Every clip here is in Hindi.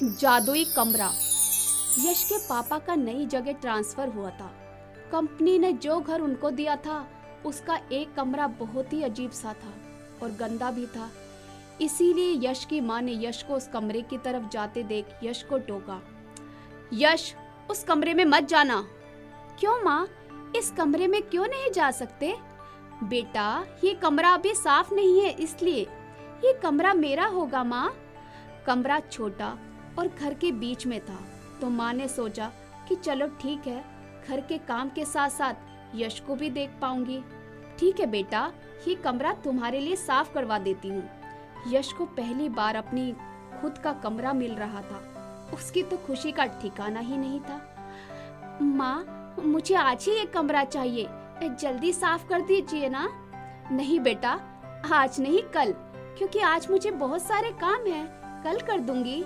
जादुई कमरा। यश के पापा का नई जगह ट्रांसफर हुआ था। कंपनी ने जो घर उनको दिया था उसका एक कमरा बहुत ही अजीब सा था और गंदा भी था। इसीलिए यश की माँ ने यश को उस कमरे की तरफ जाते देख यश को टोका। यश, उस कमरे में मत जाना। क्यों माँ, इस कमरे में क्यों नहीं जा सकते? बेटा, ये कमरा अभी साफ नहीं है, इसलिए ये कमरा मेरा होगा माँ। कमरा छोटा और घर के बीच में था, तो माँ ने सोचा कि चलो ठीक है, घर के काम के साथ साथ यश को भी देख पाऊंगी। ठीक है बेटा, ये कमरा तुम्हारे लिए साफ करवा देती हूँ। यश को पहली बार अपनी खुद का कमरा मिल रहा था। उसकी तो खुशी का ठिकाना ही नहीं था। माँ, मुझे आज ही ये कमरा चाहिए, जल्दी साफ कर दीजिए ना। नहीं बेटा, आज नहीं कल, क्योंकि आज मुझे बहुत सारे काम हैं, कल कर दूंगी।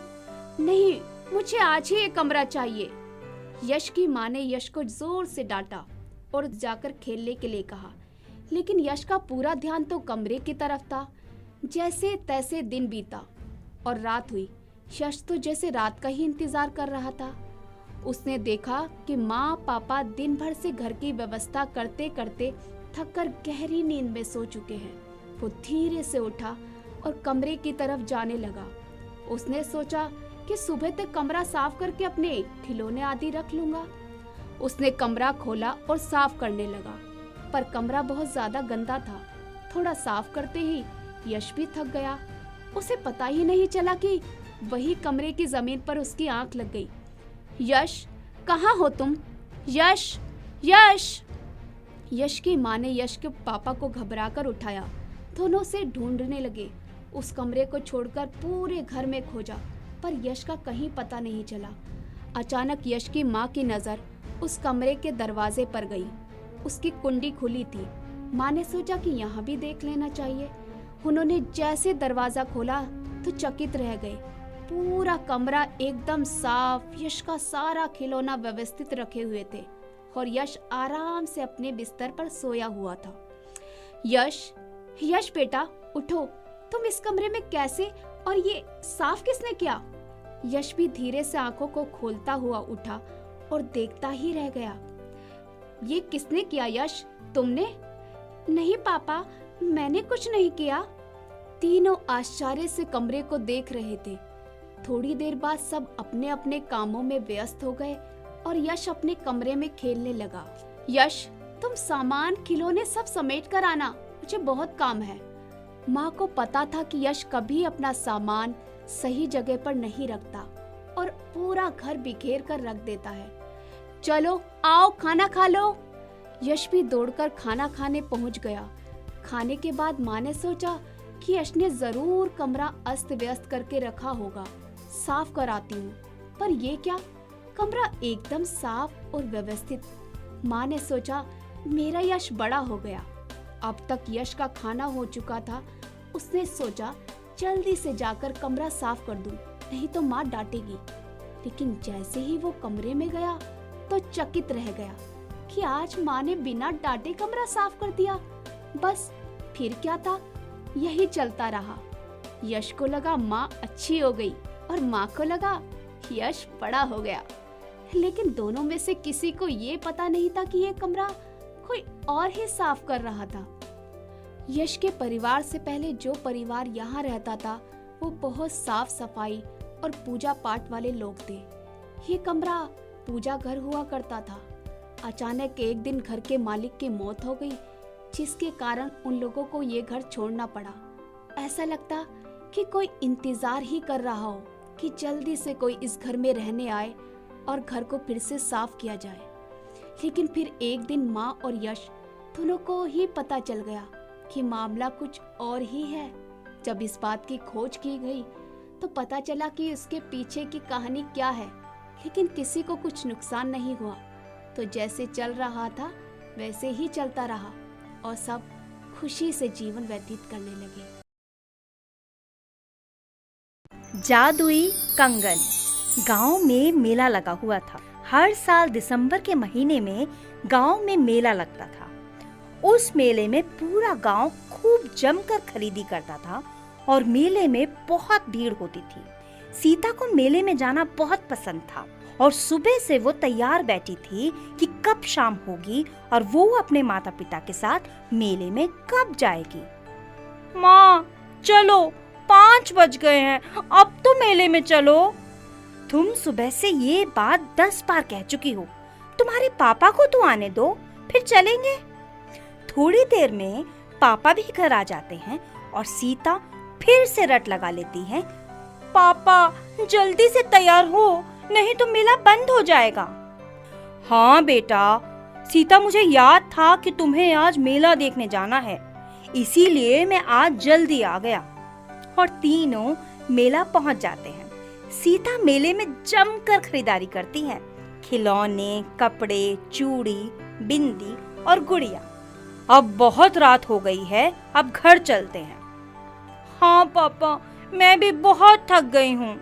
नहीं, मुझे आज ही ये कमरा चाहिए। यश की माँ ने यश को जोर से डांटा और जाकर खेलने के लिए कहा, लेकिन यश का पूरा ध्यान तो कमरे की तरफ था। जैसे तैसे दिन बीता और रात हुई। यश तो जैसे रात का ही इंतजार कर रहा था। उसने देखा कि माँ पापा दिन भर से घर की व्यवस्था करते करते थककर गहरी नींद में सो चुके हैं। वो धीरे से उठा और कमरे की तरफ जाने लगा। उसने सोचा कि सुबह तक कमरा साफ करके अपने खिलौने आदि रख लूंगा। उसने कमरा खोला और साफ करने लगा, पर कमरा बहुत ज्यादा गंदा था। थोड़ा साफ करते ही यश भी थक गया। उसे पता ही नहीं चला कि वही कमरे की जमीन पर उसकी आंख लग गई। यश, कहाँ हो तुम? यश, यश! यश की माँ ने यश के पापा को घबराकर उठाया। दोनों से ढूंढने लगे। उस कमरे को छोड़कर पूरे घर में खोजा, पर यश का कहीं पता नहीं चला। अचानक यश की माँ की नजर उस कमरे के दरवाजे पर गई। उसकी कुंडी खुली थी। माँ ने सोचा कि यहाँ भी देख लेना चाहिए। उन्होंने जैसे दरवाजा खोला तो चकित रह गए। पूरा कमरा एकदम साफ, यश का सारा खिलौना व्यवस्थित रखे हुए थे और यश आराम से अपने बिस्तर पर सोया हुआ था। यश, यश बेटा, उठो। तुम इस कमरे में कैसे, और ये साफ किसने किया? यश भी धीरे से आंखों को खोलता हुआ उठा और देखता ही रह गया। ये किसने किया यश, तुमने? नहीं पापा, मैंने कुछ नहीं किया। तीनों आश्चर्य से कमरे को देख रहे थे। थोड़ी देर बाद सब अपने अपने कामों में व्यस्त हो गए और यश अपने कमरे में खेलने लगा। यश, तुम सामान खिलौने सब समेट कर आना, मुझे बहुत काम है। माँ को पता था कि यश कभी अपना सामान सही जगह पर नहीं रखता और पूरा घर बिखेर कर रख देता है। चलो आओ, खाना खा लो। यश भी दौड़कर खाना खाने पहुंच गया। खाने के बाद माँ ने सोचा कि यश ने जरूर कमरा अस्त व्यस्त करके रखा होगा, साफ कराती हूँ। पर ये क्या, कमरा एकदम साफ और व्यवस्थित। माँ ने सोचा मेरा यश बड़ा हो गया। अब तक यश का खाना हो चुका था। उसने सोचा जल्दी से जाकर कमरा साफ कर दूं, नहीं तो माँ डांटेगी। लेकिन जैसे ही वो कमरे में गया तो चकित रह गया कि आज माँ ने बिना डांटे कमरा साफ कर दिया। बस फिर क्या था, यही चलता रहा। यश को लगा माँ अच्छी हो गई और माँ को लगा यश बड़ा हो गया। लेकिन दोनों में से किसी को ये पता नहीं था कि ये कमरा कोई और ही साफ कर रहा था। यश के परिवार से पहले जो परिवार यहाँ रहता था वो बहुत साफ सफाई और पूजा पाठ वाले लोग थे। ये कमरा पूजा घर हुआ करता था। अचानक एक दिन घर के मालिक की मौत हो गई, जिसके कारण उन लोगों को ये घर छोड़ना पड़ा। ऐसा लगता कि कोई इंतजार ही कर रहा हो कि जल्दी से कोई इस घर में रहने आए और घर को फिर से साफ किया जाए। लेकिन फिर एक दिन माँ और यश दोनों को ही पता चल गया कि मामला कुछ और ही है। जब इस बात की खोज की गई तो पता चला कि उसके पीछे की कहानी क्या है। लेकिन किसी को कुछ नुकसान नहीं हुआ। तो जैसे चल रहा था वैसे ही चलता रहा और सब खुशी से जीवन व्यतीत करने लगे। जादुई कंगन। गांव में मेला लगा हुआ था। हर साल दिसंबर के महीने में गांव में मेला लगता था। उस मेले में पूरा गांव खूब जमकर खरीदी करता था और मेले में बहुत भीड़ होती थी। सीता को मेले में जाना बहुत पसंद था और सुबह से वो तैयार बैठी थी कि कब शाम होगी और वो अपने माता पिता के साथ मेले में कब जाएगी। माँ चलो, 5 बज गए हैं, अब तो मेले में चलो। तुम सुबह से ये बात 10 बार कह चुकी हो। तुम्हारे पापा को तो आने दो, फिर चलेंगे। थोड़ी देर में पापा भी घर आ जाते हैं और सीता फिर से रट लगा लेती है, पापा जल्दी से तैयार हो, नहीं तो मेला बंद हो जाएगा। हाँ बेटा, सीता मुझे याद था कि तुम्हें आज मेला देखने जाना है, इसीलिए मैं आज जल्दी आ गया। और तीनों मेला पहुंच जाते हैं। सीता मेले में जमकर खरीदारी करती है, खिलौने, कपड़े, चूड़ी, बिंदी और गुड़िया। अब बहुत रात हो गई है, अब घर चलते हैं। हाँ पापा, मैं भी बहुत थक गई हूँ।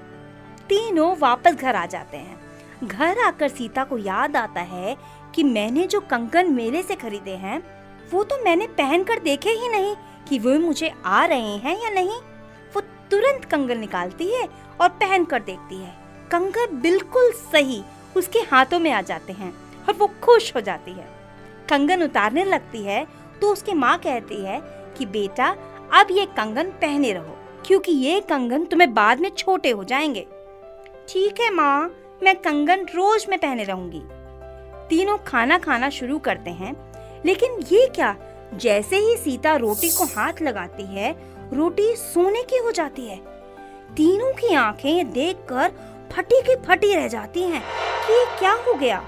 तीनों वापस घर आ जाते हैं। घर आकर सीता को याद आता है कि मैंने जो कंगन मेले से खरीदे हैं वो तो मैंने पहनकर देखे ही नहीं कि वो मुझे आ रहे हैं या नहीं। वो तुरंत कंगन निकालती है और पहनकर देखती है। कंगन बिल्कुल सही उसके हाथों में आ जाते हैं और वो खुश हो जाती है। कंगन उतारने लगती है तो उसकी माँ कहती है कि बेटा अब ये कंगन पहने रहो, क्योंकि ये कंगन तुम्हें बाद में छोटे हो जाएंगे। ठीक है माँ, मैं कंगन रोज में पहने रहूंगी। तीनों खाना खाना शुरू करते हैं, लेकिन ये क्या, जैसे ही सीता रोटी को हाथ लगाती है रोटी सोने की हो जाती है। तीनों की आंखें देखकर फटी की फटी रह जाती हैं कि ये क्या हो गया।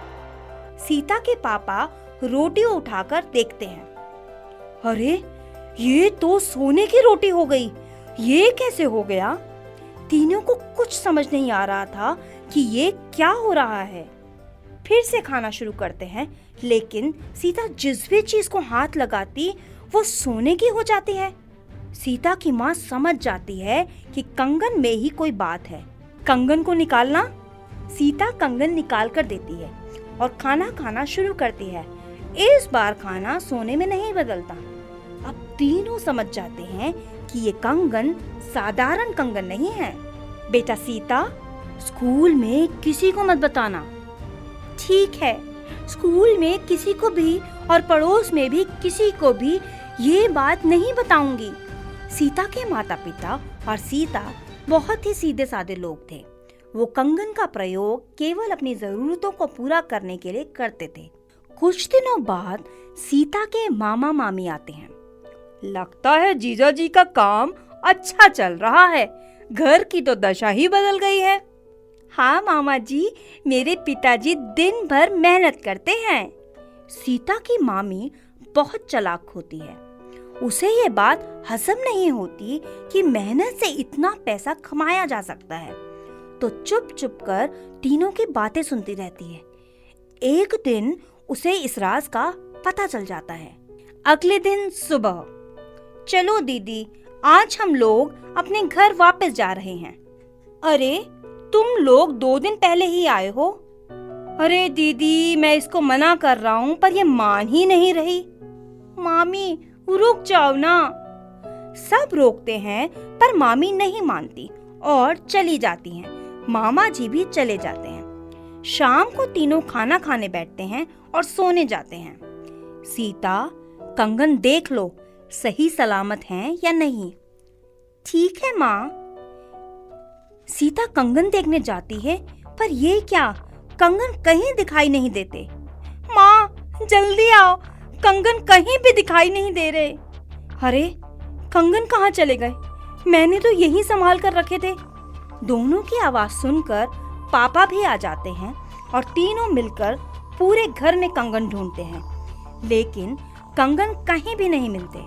सीता के पापा रोटी उठाकर देखते हैं, अरे ये तो सोने की रोटी हो गई, ये कैसे हो गया। तीनों को कुछ समझ नहीं आ रहा था कि ये क्या हो रहा है। फिर से खाना शुरू करते हैं, लेकिन सीता जिस भी चीज को हाथ लगाती वो सोने की हो जाती है। सीता की माँ समझ जाती है कि कंगन में ही कोई बात है। कंगन को निकालना। सीता कंगन निकाल कर देती है और खाना खाना शुरू करती है। इस बार खाना सोने में नहीं बदलता। अब तीनों समझ जाते हैं कि ये कंगन साधारण कंगन नहीं है। बेटा सीता, स्कूल में किसी को मत बताना। ठीक है, स्कूल में किसी को भी और पड़ोस में भी किसी को भी ये बात नहीं बताऊंगी। सीता के माता पिता और सीता बहुत ही सीधे साधे लोग थे। वो कंगन का प्रयोग केवल अपनी जरूरतों को पूरा करने के लिए करते थे। कुछ दिनों बाद सीता के मामा मामी आते हैं। लगता है जीजा जी का काम अच्छा चल रहा है, घर की तो दशा ही बदल गई है। हाँ मामा जी, मेरे पिताजी दिन भर मेहनत करते हैं। सीता की मामी बहुत चालाक होती है। उसे ये बात हजम नहीं होती कि मेहनत से इतना पैसा कमाया जा सकता है, तो चुप चुप कर तीनों की बातें सुनती रहती है। एक दिन उसे इस राज का पता चल जाता है। अगले दिन सुबह, चलो दीदी, आज हम लोग अपने घर वापस जा रहे हैं। अरे तुम लोग 2 दिन पहले ही आए हो। अरे दीदी, मैं इसको मना कर रहा हूँ पर ये मान ही नहीं रही। मामी रुक जाओ ना। सब रोकते हैं पर मामी नहीं मानती और चली जाती हैं। मामा जी भी चले जाते हैं। शाम को तीनों खाना खाने बैठते हैं और सोने जाते हैं। सीता, कंगन देख लो, सही सलामत हैं या नहीं। ठीक है माँ। सीता कंगन देखने जाती है, पर ये क्या, कंगन कहीं दिखाई नहीं देते। माँ जल्दी आओ, कंगन कहीं भी दिखाई नहीं दे रहे। अरे कंगन कहाँ चले गए, मैंने तो यहीं संभाल कर रखे थे। दोनों की आवाज सुनकर पापा भी आ जाते हैं और तीनों मिलकर पूरे घर में कंगन ढूंढते हैं, लेकिन कंगन कहीं भी नहीं मिलते।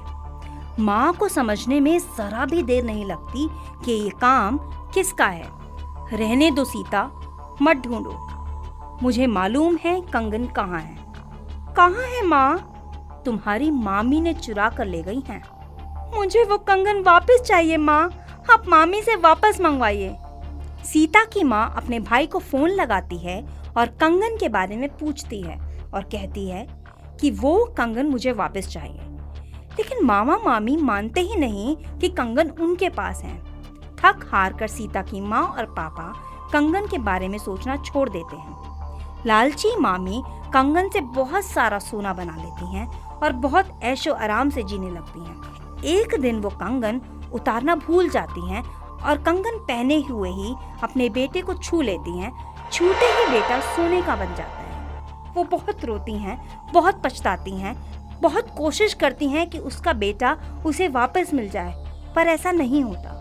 माँ को समझने में जरा भी देर नहीं लगती कि ये काम किसका है। रहने दो सीता, मत ढूंढो, मुझे मालूम है कंगन कहाँ है। कहाँ है माँ? तुम्हारी मामी ने चुरा कर ले गई हैं। मुझे वो कंगन वापस चाहिए माँ, आप मामी से वापस मंगवाइए। सीता की माँ अपने भाई को फोन लगाती है और कंगन के बारे में पूछती है और कहती है कि वो कंगन मुझे वापस चाहिए। लेकिन मामा मामी मानते ही नहीं कि कंगन उनके पास है। थक हार कर सीता की माँ और पापा कंगन के बारे में सोचना छोड़ देते हैं। लालची मामी कंगन से बहुत सारा सोना बना लेती हैं और बहुत ऐशो आराम से जीने लगती हैं। एक दिन वो कंगन उतारना भूल जाती हैं और कंगन पहने हुए ही अपने बेटे को छू लेती हैं। छूते ही बेटा सोने का बन जाता है। वो बहुत रोती हैं, बहुत पछताती हैं, बहुत कोशिश करती हैं कि उसका बेटा उसे वापस मिल जाए, पर ऐसा नहीं होता।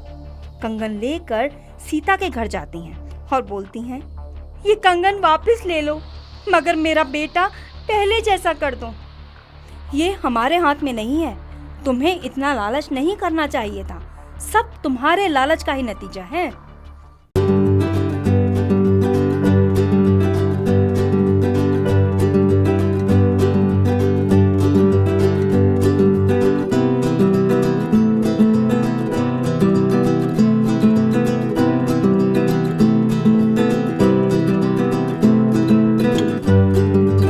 कंगन लेकर सीता के घर जाती हैं और बोलती हैं, ये कंगन वापस ले लो, मगर मेरा बेटा पहले जैसा कर दो। ये हमारे हाथ में नहीं है, तुम्हें इतना लालच नहीं करना चाहिए था, सब तुम्हारे लालच का ही नतीजा है।